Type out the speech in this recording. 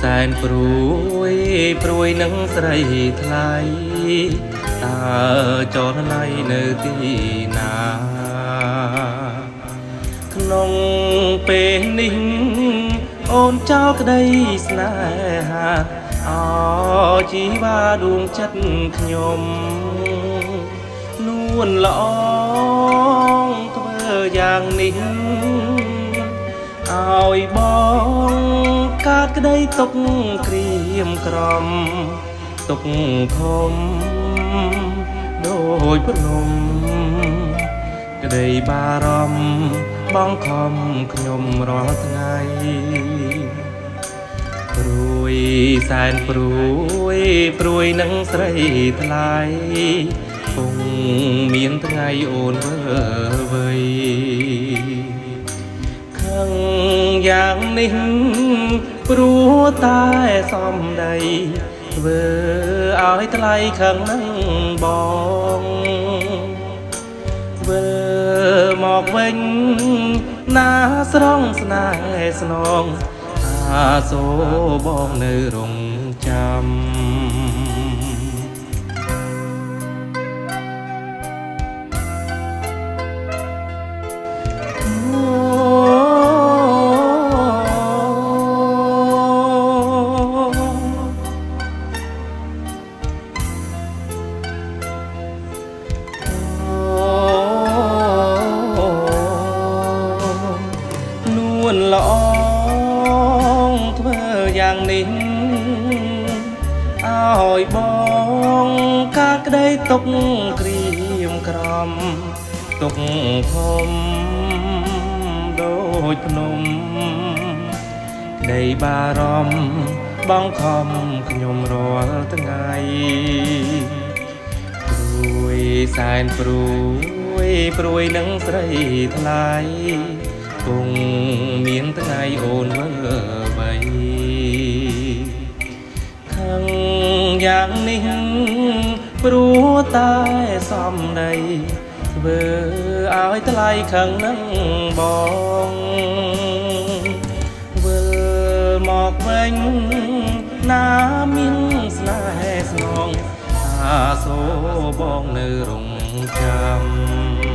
សែនព្រួយនឹងស្រីថ្លៃតើចរណៃនៅទីណាក្នុងពេលនេះអូនចោលក្តីស្នេហាអជីវ៉ាដួងចិត្តខ្ញុំនួនល្អធ្វើយ៉ាងនេះឲ្យបងកាត់ក្តីទុកក្រៀមក្រំទុកធំដូចភ្នំក្តីបារម្ភបងខំខ្ញុំរាល់ថ្ងៃសែនព្រួយនឹងស្រីថ្លៃគង់មានថ្ងៃអូនវើវ័យខឹងយ៉ាងនេះព្រោះតែសំដីធ្វើឲ្យថ្លៃខឹងនឹងបងវិលមកវិញណាស្រងស្នេហ៍ស្នងអាសូបងនៅរងចាំនួនល្អធ្វើយ៉ាងនេះឲ្យបងកាក្តីទុកក្រៀមក្រំទុកធំដូចភ្នំដីបារម្ភបងខំខ្ញុំរាល់ថ្ងៃសែនព្រួយនឹងស្រីថ្លៃគង់មានថ្ងៃអូនវើវ័យខឹងយ៉ាងនេះព្រោះតែសំដីធ្វើឲ្យថ្លៃខឹងនឹងបងវិលមកវិញណាមានស្នេហ៍ស្នងអាសូបងនៅរងចាំ